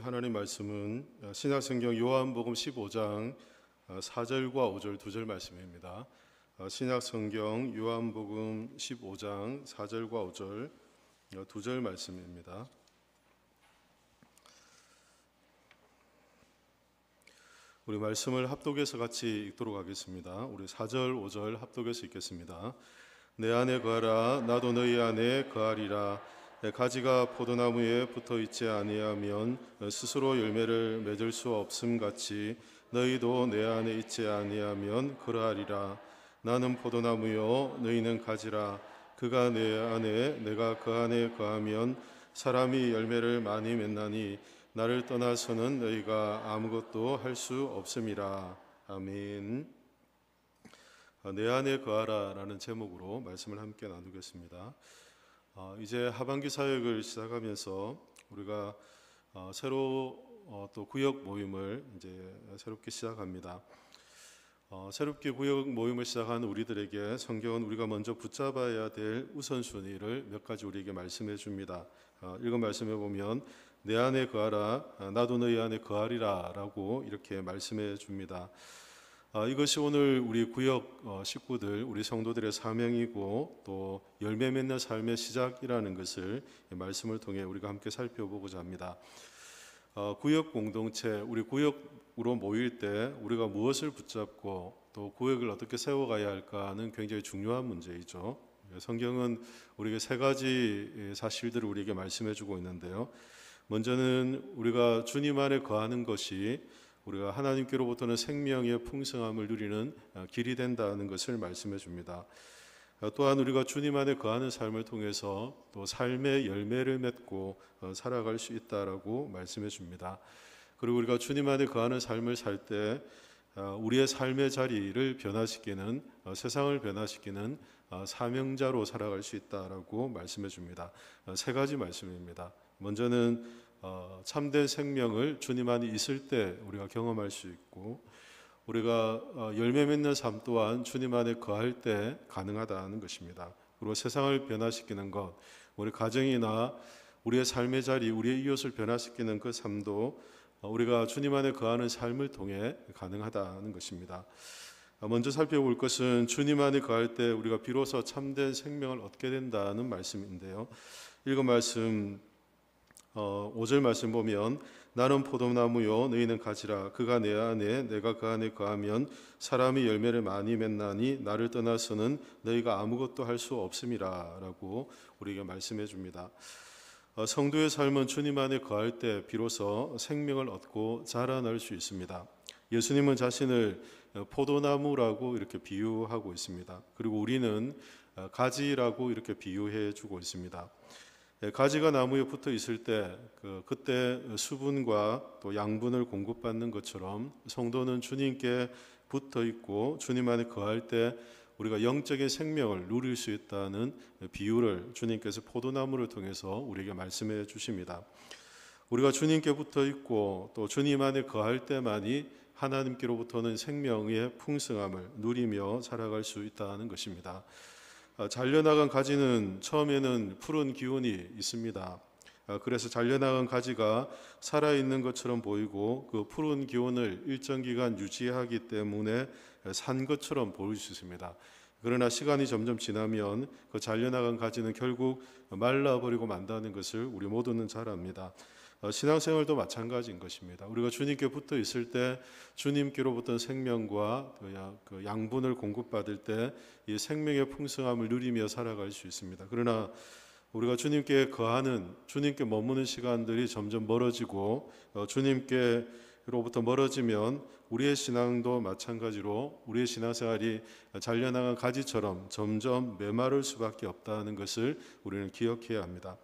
하나님 말씀은 신약성경 요한복음 15장 4절과 5절 두 절 말씀입니다. 신약성경 요한복음 15장 4절과 5절 두 절 말씀입니다. 우리 말씀을 합독해서 같이 읽도록 하겠습니다. 우리 4절 5절 합독해서 읽겠습니다. 내 안에 거하라 나도 너희 안에 거하리라. 가지가 포도나무에 붙어 있지 아니하면 스스로 열매를 맺을 수 없음 같이 너희도 내 안에 있지 아니하면 그러하리라. 나는 포도나무요 너희는 가지라. 그가 내 안에 내가 그 안에 거하면 사람이 열매를 많이 맺나니 나를 떠나서는 너희가 아무것도 할 수 없음이라. 아멘. 내 안에 거하라 라는 제목으로 말씀을 함께 나누겠습니다. 이제 하반기 사역을 시작하면서 우리가 새로 또 구역 모임을 이제 새롭게 시작합니다. 새롭게 구역 모임을 시작한 우리들에게 성경은 우리가 먼저 붙잡아야 될 우선순위를 몇 가지 우리에게 말씀해 줍니다. 읽은 말씀에 보면 내 안에 거하라 나도 너희 안에 거하리라 라고 이렇게 말씀해 줍니다. 이것이 오늘 우리 구역 식구들, 우리 성도들의 사명이고 또 열매 맺는 삶의 시작이라는 것을 말씀을 통해 우리가 함께 살펴보고자 합니다. 구역 공동체, 우리 구역으로 모일 때 우리가 무엇을 붙잡고 또 구역을 어떻게 세워가야 할까는 굉장히 중요한 문제이죠. 성경은 우리에게 세 가지 사실들을 우리에게 말씀해 주고 있는데요. 먼저는 우리가 주님 안에 거하는 것이 우리가 하나님께로부터는 생명의 풍성함을 누리는 길이 된다는 것을 말씀해 줍니다. 또한 우리가 주님 안에 거하는 삶을 통해서 또 삶의 열매를 맺고 살아갈 수 있다라고 말씀해 줍니다. 그리고 우리가 주님 안에 거하는 삶을 살 때 우리의 삶의 자리를 변화시키는 세상을 변화시키는 사명자로 살아갈 수 있다라고 말씀해 줍니다. 세 가지 말씀입니다. 먼저는 참된 생명을 주님 안에 있을 때 우리가 경험할 수 있고 우리가 열매 맺는 삶 또한 주님 안에 거할 때 가능하다는 것입니다. 그리고 세상을 변화시키는 것, 우리 가정이나 우리의 삶의 자리, 우리의 이웃을 변화시키는 그 삶도 우리가 주님 안에 거하는 삶을 통해 가능하다는 것입니다. 먼저 살펴볼 것은 주님 안에 거할 때 우리가 비로소 참된 생명을 얻게 된다는 말씀인데요. 읽은 말씀 5절 말씀 보면 나는 포도나무요 너희는 가지라. 그가 내 안에 내가 그 안에 거하면 사람이 열매를 많이 맺나니 나를 떠나서는 너희가 아무것도 할 수 없음이라 라고 우리에게 말씀해 줍니다. 성도의 삶은 주님 안에 거할 때 비로소 생명을 얻고 자라날 수 있습니다. 예수님은 자신을 포도나무라고 이렇게 비유하고 있습니다. 그리고 우리는 가지라고 이렇게 비유해 주고 있습니다. 가지가 나무에 붙어 있을 때 그때 수분과 또 양분을 공급받는 것처럼 성도는 주님께 붙어 있고 주님 안에 거할 때 우리가 영적인 생명을 누릴 수 있다는 비유를 주님께서 포도나무를 통해서 우리에게 말씀해 주십니다. 우리가 주님께 붙어 있고 또 주님 안에 거할 때만이 하나님께로부터는 생명의 풍성함을 누리며 살아갈 수 있다는 것입니다. 잘려나간 가지는 처음에는 푸른 기운이 있습니다. 그래서 잘려나간 가지가 살아있는 것처럼 보이고 그 푸른 기운을 일정 기간 유지하기 때문에 산 것처럼 보일 수 있습니다. 그러나 시간이 점점 지나면 그 잘려나간 가지는 결국 말라버리고 만다는 것을 우리 모두는 잘 압니다. 신앙생활도 마찬가지인 것입니다. 우리가 주님께 붙어 있을 때 주님께로부터 생명과 그 양분을 공급받을 때 이 생명의 풍성함을 누리며 살아갈 수 있습니다. 그러나 우리가 주님께 거하는 주님께 머무는 시간들이 점점 멀어지고 주님께로부터 멀어지면 우리의 신앙도 마찬가지로 우리의 신앙생활이 잘려나간 가지처럼 점점 메마를 수밖에 없다는 것을 우리는 기억해야 합니다.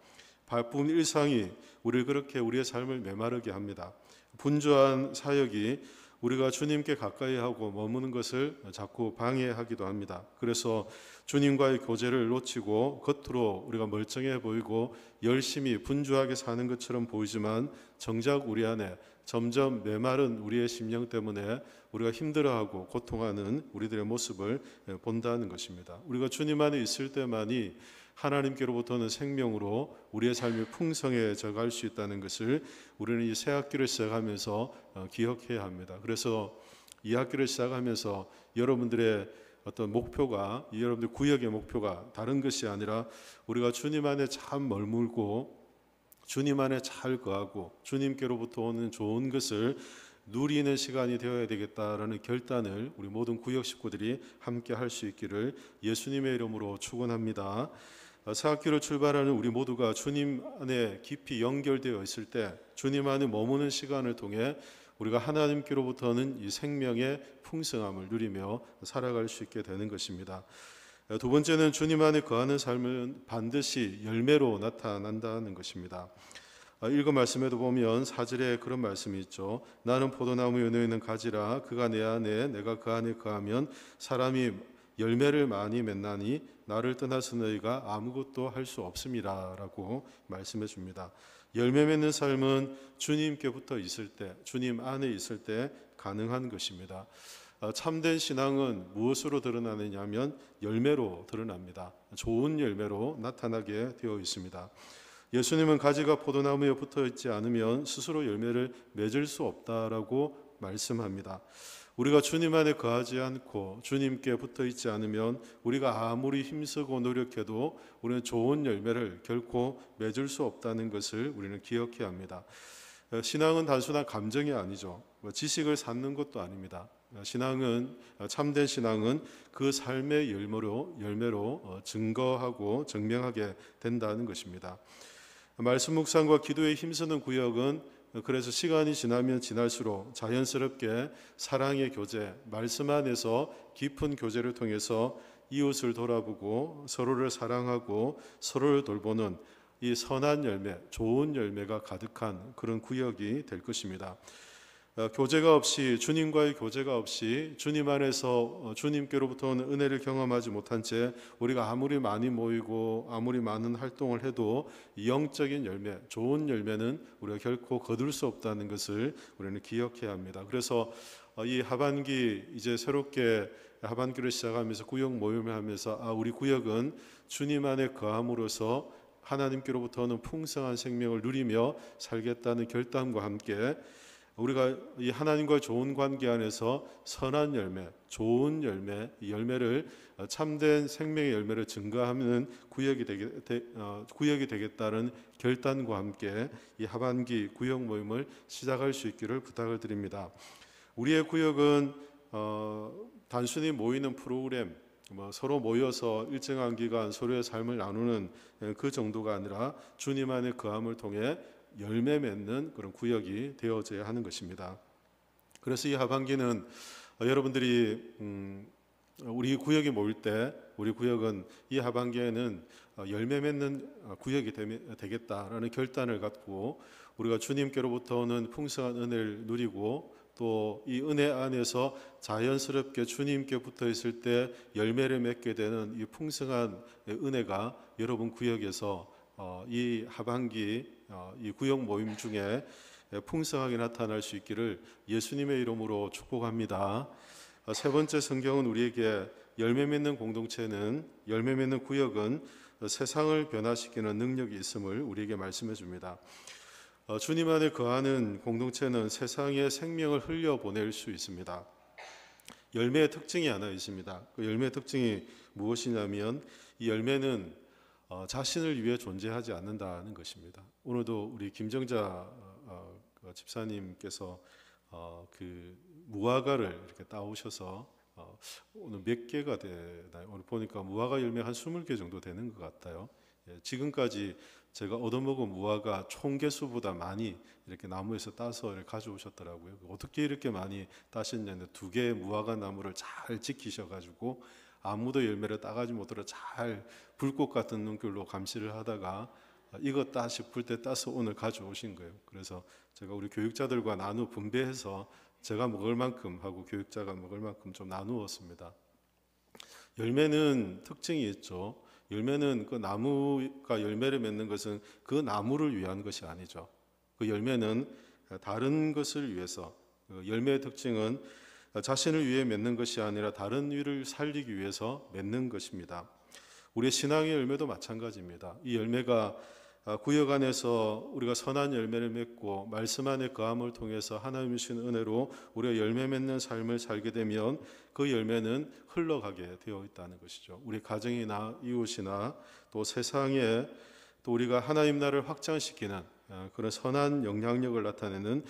바쁜 일상이 우리를 그렇게 우리의 삶을 메마르게 합니다. 분주한 사역이 우리가 주님께 가까이 하고 머무는 것을 자꾸 방해하기도 합니다. 그래서 주님과의 교제를 놓치고 겉으로 우리가 멀쩡해 보이고 열심히 분주하게 사는 것처럼 보이지만 정작 우리 안에 점점 메마른 우리의 심령 때문에 우리가 힘들어하고 고통하는 우리들의 모습을 본다는 것입니다. 우리가 주님 안에 있을 때만이 하나님께로부터는 생명으로 우리의 삶이 풍성해져 갈 수 있다는 것을 우리는 이 새 학기를 시작하면서 기억해야 합니다. 그래서 이 학기를 시작하면서 여러분들의 어떤 목표가, 여러분들 구역의 목표가 다른 것이 아니라 우리가 주님 안에 참 머물고 주님 안에 잘 거하고 주님께로부터 오는 좋은 것을 누리는 시간이 되어야 되겠다라는 결단을 우리 모든 구역 식구들이 함께 할 수 있기를 예수님의 이름으로 축원합니다. 새 학기를 출발하는 우리 모두가 주님 안에 깊이 연결되어 있을 때 주님 안에 머무는 시간을 통해 우리가 하나님께로부터는 이 생명의 풍성함을 누리며 살아갈 수 있게 되는 것입니다. 두 번째는 주님 안에 거하는 삶은 반드시 열매로 나타난다는 것입니다. 읽은 말씀에도 보면 4절에 그런 말씀이 있죠. 나는 포도나무에 놓이는 가지라 그가 내 안에 내가 그 안에 거하면 사람이 열매를 많이 맺나니 나를 떠나서 너희가 아무것도 할 수 없음이라 라고 말씀해 줍니다. 열매 맺는 삶은 주님께 붙어 있을 때, 주님 안에 있을 때 가능한 것입니다. 참된 신앙은 무엇으로 드러나느냐 하면 열매로 드러납니다. 좋은 열매로 나타나게 되어 있습니다. 예수님은 가지가 포도나무에 붙어 있지 않으면 스스로 열매를 맺을 수 없다라고 말씀합니다. 우리가 주님 안에 거하지 않고 주님께 붙어 있지 않으면 우리가 아무리 힘쓰고 노력해도 우리는 좋은 열매를 결코 맺을 수 없다는 것을 우리는 기억해야 합니다. 신앙은 단순한 감정이 아니죠. 지식을 쌓는 것도 아닙니다. 신앙은, 참된 신앙은 그 삶의 열매로 증거하고 증명하게 된다는 것입니다. 말씀 묵상과 기도에 힘쓰는 구역은 그래서 시간이 지나면 지날수록 자연스럽게 사랑의 교제, 말씀 안에서 깊은 교제를 통해서 이웃을 돌아보고 서로를 사랑하고 서로를 돌보는 이 선한 열매, 좋은 열매가 가득한 그런 구역이 될 것입니다. 교제가 없이, 주님과의 교제가 없이 주님 안에서 주님께로부터 오는 은혜를 경험하지 못한 채 우리가 아무리 많이 모이고 아무리 많은 활동을 해도 영적인 열매, 좋은 열매는 우리가 결코 거둘 수 없다는 것을 우리는 기억해야 합니다. 그래서 이 하반기 이제 새롭게 하반기를 시작하면서 구역 모임을 하면서 우리 구역은 주님 안에 거함으로써 하나님께로부터는 풍성한 생명을 누리며 살겠다는 결단과 함께 우리가 이 하나님과 좋은 관계 안에서 선한 열매, 좋은 열매, 이 열매를 참된 생명의 열매를 증거하는 구역이 되겠다는 결단과 함께 이 하반기 구역 모임을 시작할 수 있기를 부탁을 드립니다. 우리의 구역은 단순히 모이는 프로그램, 서로 모여서 일정한 기간 서로의 삶을 나누는 그 정도가 아니라 주님 안의 거함을 통해 열매 맺는 그런 구역이 되어져야 하는 것입니다. 그래서 이 하반기는 여러분들이 우리 구역이 모일 때 우리 구역은 이 하반기에는 열매 맺는 구역이 되겠다라는 결단을 갖고 우리가 주님께로부터 오는 풍성한 은혜를 누리고 또 이 은혜 안에서 자연스럽게 주님께 붙어 있을 때 열매를 맺게 되는 이 풍성한 은혜가 여러분 구역에서 이 하반기 이 구역 모임 중에 풍성하게 나타날 수 있기를 예수님의 이름으로 축복합니다. 세 번째, 성경은 우리에게 열매 맺는 공동체는, 열매 맺는 구역은 세상을 변화시키는 능력이 있음을 우리에게 말씀해 줍니다. 주님 안에 거하는 공동체는 세상에 생명을 흘려보낼 수 있습니다. 열매의 특징이 하나 있습니다. 그 열매의 특징이 무엇이냐면 이 열매는 자신을 위해 존재하지 않는다는 것입니다. 오늘도 우리 김정자 집사님께서 그 무화과를 이렇게 따오셔서 오늘 몇 개가 되나요? 오늘 보니까 무화과 열매 한 20개 정도 되는 것 같아요. 지금까지 제가 얻어먹은 무화과 총 개수보다 많이 이렇게 나무에서 따서 가져오셨더라고요. 어떻게 이렇게 많이 따셨냐면 2개의 무화과 나무를 잘 지키셔가지고 아무도 열매를 따가지 못하도록 잘 불꽃 같은 눈길로 감시를 하다가 익었다 싶을 때 따서 오늘 가져오신 거예요. 그래서 제가 우리 교육자들과 나누어 분배해서 제가 먹을 만큼 하고 교육자가 먹을 만큼 좀 나누었습니다. 열매는 특징이 있죠. 열매는 그 나무가 열매를 맺는 것은 그 나무를 위한 것이 아니죠. 그 열매는 다른 것을 위해서, 열매의 특징은 자신을 위해 맺는 것이 아니라 다른 이를 살리기 위해서 맺는 것입니다. 우리의 신앙의 열매도 마찬가지입니다. 이 열매가 구역 안에서 우리가 선한 열매를 맺고 말씀 안에 거함을 통해서 하나님이 주신 은혜로 우리가 열매 맺는 삶을 살게 되면 그 열매는 흘러가게 되어 있다는 것이죠. 우리 가정이나 이웃이나 또 세상에 또 우리가 하나님 나라를 확장시키는 그런 선한 영향력을 나타내는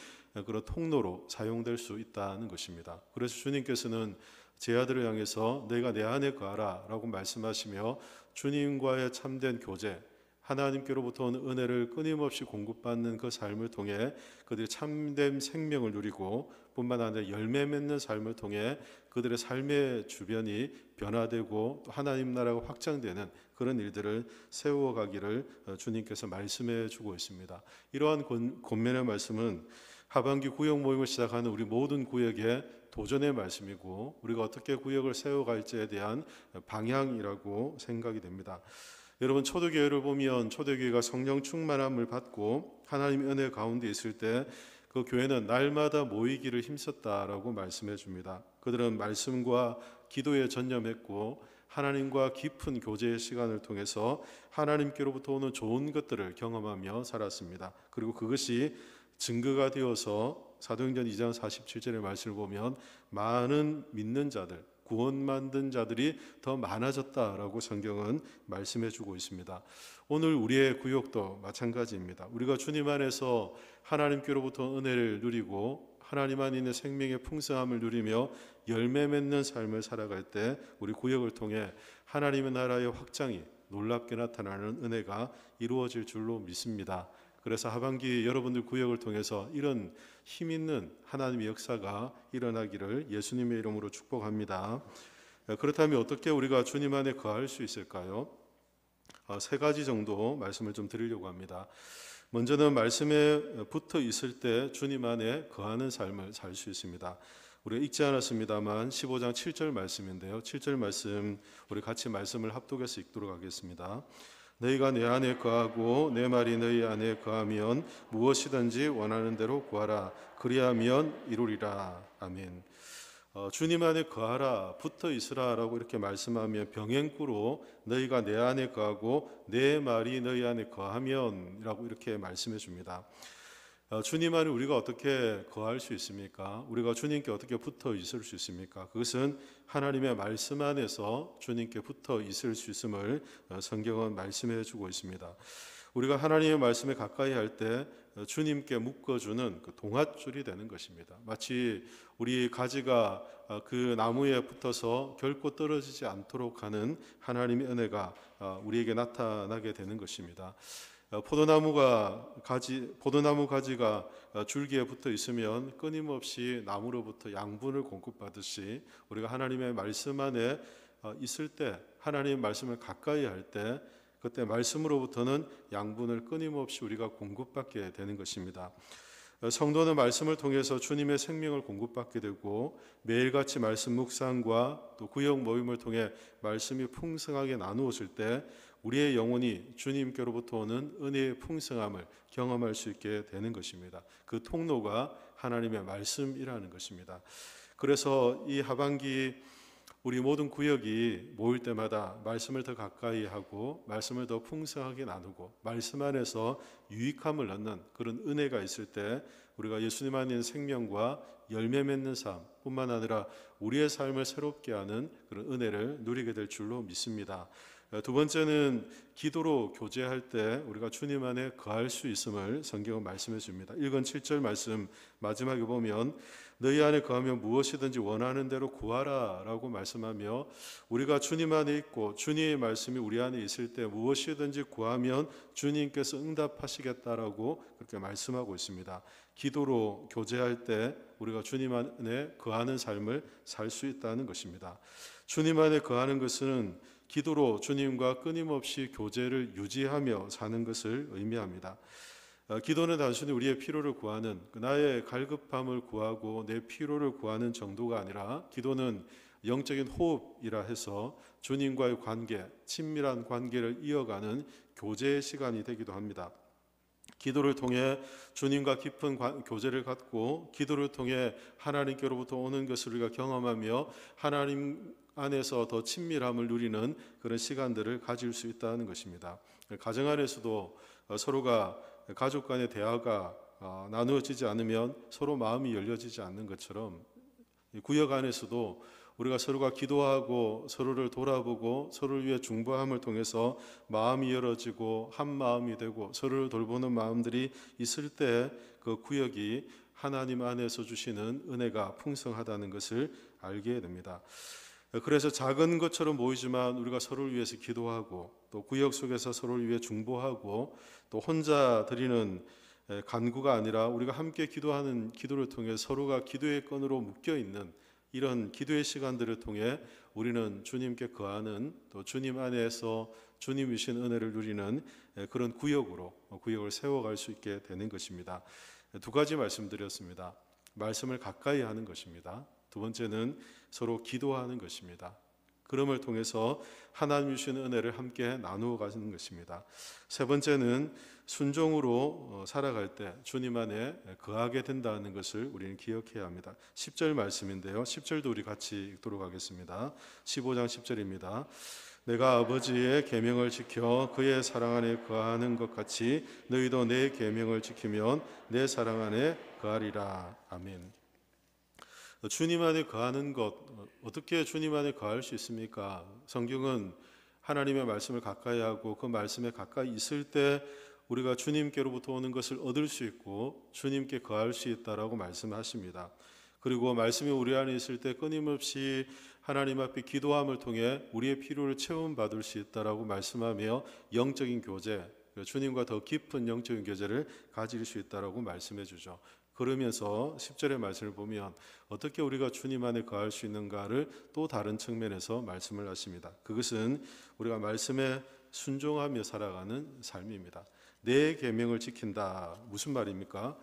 그런 통로로 사용될 수 있다는 것입니다. 그래서 주님께서는 제 아들을 향해서 너희가 내 안에 거하라 라고 말씀하시며 주님과의 참된 교제, 하나님께로부터 온 은혜를 끊임없이 공급받는 그 삶을 통해 그들이 참된 생명을 누리고 뿐만 아니라 열매 맺는 삶을 통해 그들의 삶의 주변이 변화되고 또 하나님 나라가 확장되는 그런 일들을 세워가기를 주님께서 말씀해 주고 있습니다. 이러한 권면의 말씀은 하반기 구역 모임을 시작하는 우리 모든 구역의 도전의 말씀이고 우리가 어떻게 구역을 세워갈지에 대한 방향이라고 생각이 됩니다. 여러분, 초대교회를 보면 초대교회가 성령 충만함을 받고 하나님의 은혜 가운데 있을 때 그 교회는 날마다 모이기를 힘썼다라고 말씀해 줍니다. 그들은 말씀과 기도에 전념했고 하나님과 깊은 교제의 시간을 통해서 하나님께로부터 오는 좋은 것들을 경험하며 살았습니다. 그리고 그것이 증거가 되어서 사도행전 2장 47절의 말씀을 보면 많은 믿는 자들, 구원 만든 자들이 더 많아졌다라고 성경은 말씀해 주고 있습니다. 오늘 우리의 구역도 마찬가지입니다. 우리가 주님 안에서 하나님께로부터 은혜를 누리고 하나님 안에 있는 생명의 풍성함을 누리며 열매 맺는 삶을 살아갈 때 우리 구역을 통해 하나님의 나라의 확장이 놀랍게 나타나는 은혜가 이루어질 줄로 믿습니다. 그래서 하반기 여러분들 구역을 통해서 이런 힘 있는 하나님의 역사가 일어나기를 예수님의 이름으로 축복합니다. 그렇다면 어떻게 우리가 주님 안에 거할 수 있을까요? 세 가지 정도 말씀을 좀 드리려고 합니다. 먼저는 말씀에 붙어 있을 때 주님 안에 거하는 삶을 살 수 있습니다. 우리가 읽지 않았습니다만 15장 7절 말씀인데요. 7절 말씀 우리 같이 말씀을 합독해서 읽도록 하겠습니다. 너희가 내 안에 거하고 내 말이 너희 안에 거하면 무엇이든지 원하는 대로 구하라. 그리하면 이루리라. 아멘. 주님 안에 거하라, 붙어 있으라라고 이렇게 말씀하면 병행구로 너희가 내 안에 거하고 내 말이 너희 안에 거하면이라고 이렇게 말씀해 줍니다. 주님 안에 우리가 어떻게 거할 수 있습니까? 우리가 주님께 어떻게 붙어 있을 수 있습니까? 그것은 하나님의 말씀 안에서 주님께 붙어 있을 수 있음을 성경은 말씀해 주고 있습니다. 우리가 하나님의 말씀에 가까이 할 때 주님께 묶어주는 그 동아줄이 되는 것입니다. 마치 우리 가지가 그 나무에 붙어서 결코 떨어지지 않도록 하는 하나님의 은혜가 우리에게 나타나게 되는 것입니다. 포도나무 가지가 줄기에 붙어 있으면 끊임없이 나무로부터 양분을 공급받듯이 우리가 하나님의 말씀 안에 있을 때, 하나님의 말씀을 가까이 할 때 그때 말씀으로부터는 양분을 끊임없이 우리가 공급받게 되는 것입니다. 성도는 말씀을 통해서 주님의 생명을 공급받게 되고 매일같이 말씀 묵상과 또 구역 모임을 통해 말씀이 풍성하게 나누어질 때 우리의 영혼이 주님께로부터 오는 은혜의 풍성함을 경험할 수 있게 되는 것입니다. 그 통로가 하나님의 말씀이라는 것입니다. 그래서 이 하반기 우리 모든 구역이 모일 때마다 말씀을 더 가까이 하고 말씀을 더 풍성하게 나누고 말씀 안에서 유익함을 얻는 그런 은혜가 있을 때 우리가 예수님 안에 있는 생명과 열매 맺는 삶 뿐만 아니라 우리의 삶을 새롭게 하는 그런 은혜를 누리게 될 줄로 믿습니다. 두 번째는 기도로 교제할 때 우리가 주님 안에 거할 수 있음을 성경은 말씀해 줍니다. 1권 7절 말씀 마지막에 보면 너희 안에 거하면 무엇이든지 원하는 대로 구하라 라고 말씀하며 우리가 주님 안에 있고 주님의 말씀이 우리 안에 있을 때 무엇이든지 구하면 주님께서 응답하시겠다라고 그렇게 말씀하고 있습니다. 기도로 교제할 때 우리가 주님 안에 거하는 삶을 살 수 있다는 것입니다. 주님 안에 거하는 것은 기도로 주님과 끊임없이 교제를 유지하며 사는 것을 의미합니다. 기도는 단순히 우리의 필요를 구하는 나의 갈급함을 구하고 내 필요를 구하는 정도가 아니라 기도는 영적인 호흡이라 해서 주님과의 관계, 친밀한 관계를 이어가는 교제의 시간이 되기도 합니다. 기도를 통해 주님과 깊은 교제를 갖고 기도를 통해 하나님께로부터 오는 것을 우리가 경험하며 하나님 안에서 더 친밀함을 누리는 그런 시간들을 가질 수 있다는 것입니다. 가정 안에서도 서로가 가족 간의 대화가 나누어지지 않으면 서로 마음이 열려지지 않는 것처럼 구역 안에서도 우리가 서로가 기도하고 서로를 돌아보고 서로를 위해 중보함을 통해서 마음이 열어지고 한 마음이 되고 서로를 돌보는 마음들이 있을 때 그 구역이 하나님 안에서 주시는 은혜가 풍성하다는 것을 알게 됩니다. 그래서 작은 것처럼 보이지만 우리가 서로를 위해서 기도하고 또 구역 속에서 서로를 위해 중보하고 또 혼자 드리는 간구가 아니라 우리가 함께 기도하는 기도를 통해 서로가 기도의 끈으로 묶여 있는 이런 기도의 시간들을 통해 우리는 주님께 거하는 또 주님 안에서 주님 주신 은혜를 누리는 그런 구역을 세워갈 수 있게 되는 것입니다. 두 가지 말씀드렸습니다. 말씀을 가까이 하는 것입니다. 두 번째는 서로 기도하는 것입니다. 그럼을 통해서 하나님 주신 은혜를 함께 나누어 가는 것입니다. 세 번째는 순종으로 살아갈 때 주님 안에 거하게 된다는 것을 우리는 기억해야 합니다. 10절 말씀인데요. 10절도 우리 같이 읽도록 하겠습니다. 15장 10절입니다. 내가 아버지의 계명을 지켜 그의 사랑 안에 거하는 것 같이 너희도 내 계명을 지키면 내 사랑 안에 거하리라. 아멘. 주님 안에 거하는 것, 어떻게 주님 안에 거할 수 있습니까? 성경은 하나님의 말씀을 가까이 하고 그 말씀에 가까이 있을 때 우리가 주님께로부터 오는 것을 얻을 수 있고 주님께 거할 수 있다라고 말씀하십니다. 그리고 말씀이 우리 안에 있을 때 끊임없이 하나님 앞에 기도함을 통해 우리의 필요를 채움받을 수 있다라고 말씀하며 영적인 교제, 주님과 더 깊은 영적인 교제를 가질 수 있다라고 말씀해 주죠. 그러면서 10절의 말씀을 보면 어떻게 우리가 주님 안에 거할 수 있는가를 또 다른 측면에서 말씀을 하십니다. 그것은 우리가 말씀에 순종하며 살아가는 삶입니다. 내 계명을 지킨다. 무슨 말입니까?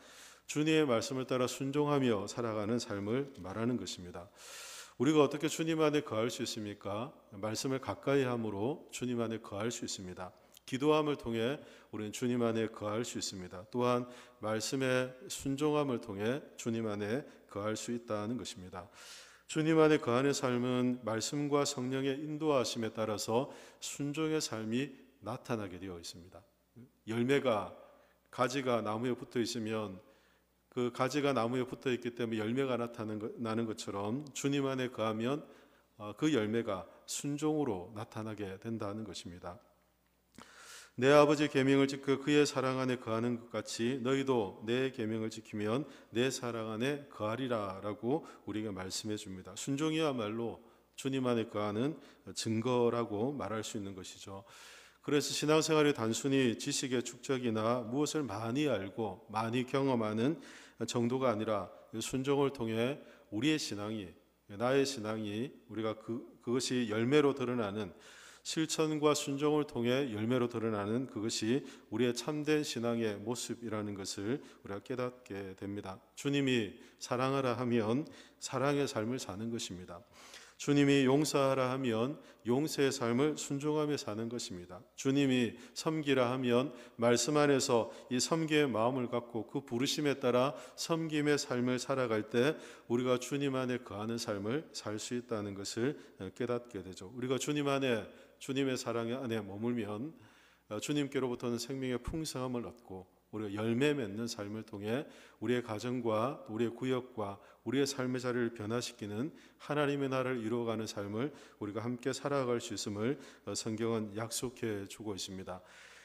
주님의 말씀을 따라 순종하며 살아가는 삶을 말하는 것입니다. 우리가 어떻게 주님 안에 거할 수 있습니까? 말씀을 가까이 함으로 주님 안에 거할 수 있습니다. 기도함을 통해 우리는 주님 안에 거할 수 있습니다. 또한 말씀의 순종함을 통해 주님 안에 거할 수 있다는 것입니다. 주님 안에 거하는 삶은 말씀과 성령의 인도하심에 따라서 순종의 삶이 나타나게 되어 있습니다. 가지가 나무에 붙어 있으면 그 가지가 나무에 붙어 있기 때문에 열매가 나는 것처럼 주님 안에 거하면 그 열매가 순종으로 나타나게 된다는 것입니다. 내 아버지 계명을 지켜 그의 사랑 안에 거하는 것 같이 너희도 내 계명을 지키면 내 사랑 안에 거하리라 라고 우리에게 말씀해 줍니다. 순종이야말로 주님 안에 거하는 증거라고 말할 수 있는 것이죠. 그래서 신앙생활이 단순히 지식의 축적이나 무엇을 많이 알고 많이 경험하는 정도가 아니라 순종을 통해 우리의 신앙이, 나의 신앙이 우리가 그것이 열매로 드러나는 실천과 순종을 통해 열매로 드러나는 그것이 우리의 참된 신앙의 모습이라는 것을 우리가 깨닫게 됩니다. 주님이 사랑하라 하면 사랑의 삶을 사는 것입니다. 주님이 용서하라 하면 용서의 삶을 순종하며 사는 것입니다. 주님이 섬기라 하면 말씀 안에서 이 섬기의 마음을 갖고 그 부르심에 따라 섬김의 삶을 살아갈 때 우리가 주님 안에 거하는 삶을 살 수 있다는 것을 깨닫게 되죠. 우리가 주님 안에 주님의 사랑 안에 머물면 주님께로부터는 생명의 풍성함을 얻고 우리가 열매 맺는 삶을 통해 우리의 가정과 우리의 구역과 우리의 삶의 자리를 변화시키는 하나님의 나라를 이루어가는 삶을 우리가 함께 살아갈 수 있음을 성경은 약속해 주고 있습니다.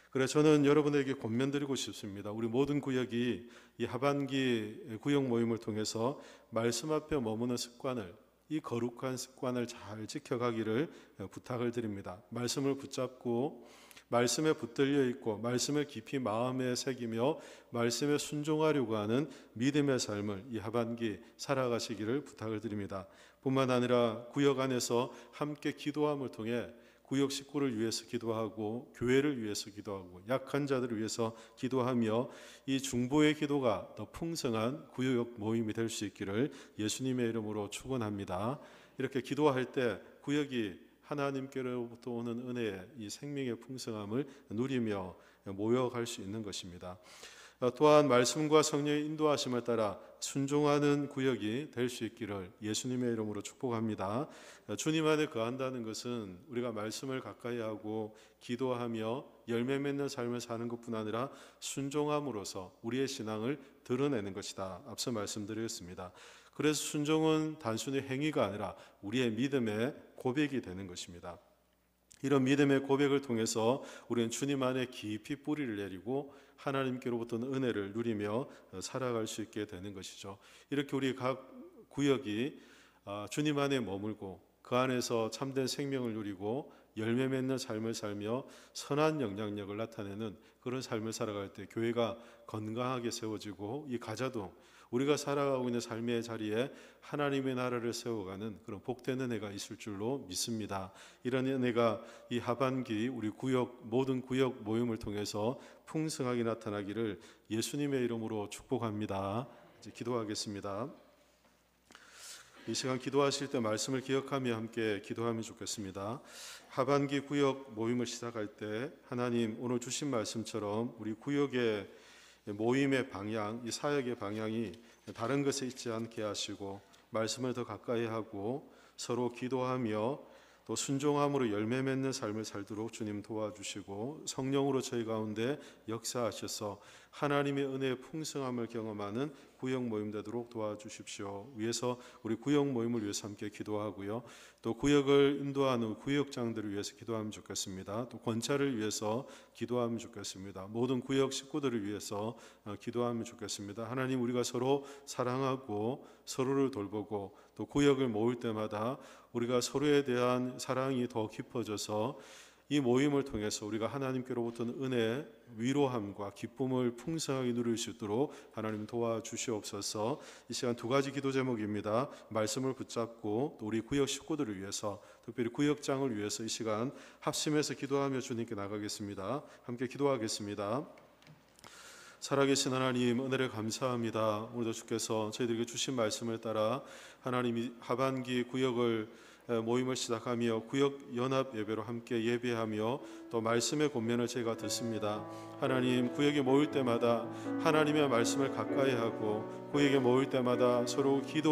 그래서 저는 여러분에게 권면드리고 싶습니다. 우리 모든 구역이 이 하반기 구역 모임을 통해서 말씀 앞에 머무는 습관을, 이 거룩한 습관을 잘 지켜가기를 부탁을 드립니다. 말씀을 붙잡고 말씀에 붙들려 있고 말씀을 깊이 마음에 새기며 말씀에 순종하려고 하는 믿음의 삶을 이 하반기 살아가시기를 부탁을 드립니다. 뿐만 아니라 구역 안에서 함께 기도함을 통해 구역 식구를 위해서 기도하고 교회를 위해서 기도하고 약한 자들을 위해서 기도하며 이 중보의 기도가 더 풍성한 구역 모임이 될 수 있기를 예수님의 이름으로 축원합니다. 이렇게 기도할 때 구역이 하나님께로부터 오는 은혜의 이 생명의 풍성함을 누리며 모여갈 수 있는 것입니다. 또한 말씀과 성령의 인도하심을 따라 순종하는 구역이 될 수 있기를 예수님의 이름으로 축복합니다. 주님 안에 거한다는 것은 우리가 말씀을 가까이 하고 기도하며 열매 맺는 삶을 사는 것뿐 아니라 순종함으로써 우리의 신앙을 드러내는 것이다. 앞서 말씀드렸습니다. 그래서 순종은 단순히 행위가 아니라 우리의 믿음의 고백이 되는 것입니다. 이런 믿음의 고백을 통해서 우리는 주님 안에 깊이 뿌리를 내리고 하나님께로부터는 은혜를 누리며 살아갈 수 있게 되는 것이죠. 이렇게 우리 각 구역이 주님 안에 머물고 그 안에서 참된 생명을 누리고 열매 맺는 삶을 살며 선한 영향력을 나타내는 그런 삶을 살아갈 때 교회가 건강하게 세워지고 이 가자도 우리가 살아가고 있는 삶의 자리에 하나님의 나라를 세워가는 그런 복된 은혜가 있을 줄로 믿습니다. 이런 은혜가 이 하반기 우리 구역 모든 구역 모임을 통해서 풍성하게 나타나기를 예수님의 이름으로 축복합니다. 이제 기도하겠습니다. 이 시간 기도하실 때 말씀을 기억하며 함께 기도하면 좋겠습니다. 하반기 구역 모임을 시작할 때 하나님 오늘 주신 말씀처럼 우리 구역의 모임의 방향, 이 사역의 방향이 다른 것에 있지 않게 하시고 말씀을 더 가까이 하고 서로 기도하며 또 순종함으로 열매 맺는 삶을 살도록 주님 도와주시고 성령으로 저희 가운데 역사하셔서 하나님의 은혜의 풍성함을 경험하는 구역 모임 되도록 도와주십시오. 위에서 우리 구역 모임을 위해서 함께 기도하고요. 또 구역을 인도하는 구역장들을 위해서 기도하면 좋겠습니다. 또 권차를 위해서 기도하면 좋겠습니다. 모든 구역 식구들을 위해서 기도하면 좋겠습니다. 하나님, 우리가 서로 사랑하고 서로를 돌보고 또 구역을 모을 때마다 우리가 서로에 대한 사랑이 더 깊어져서 이 모임을 통해서 우리가 하나님께로부터는 은혜, 위로함과 기쁨을 풍성하게 누릴 수 있도록 하나님 도와주시옵소서. 이 시간 두 가지 기도 제목입니다. 말씀을 붙잡고 또 우리 구역 식구들을 위해서, 특별히 구역장을 위해서 이 시간 합심해서 기도하며 주님께 나가겠습니다. 함께 기도하겠습니다. 살아계신 하나님, 은혜를 감사합니다. 오늘도 주께서 저희들에게 주신 말씀을 따라 하나님이 하반기 구역을 모임을 시작하며 구역 연합 예배로 함께 예배하며 또 말씀의 권면을 제가 듣습니다. 하나님, 구역에 모일 때마다 하나님의 말씀을 가까이 하고 구역에 모일 때마다 서로 기도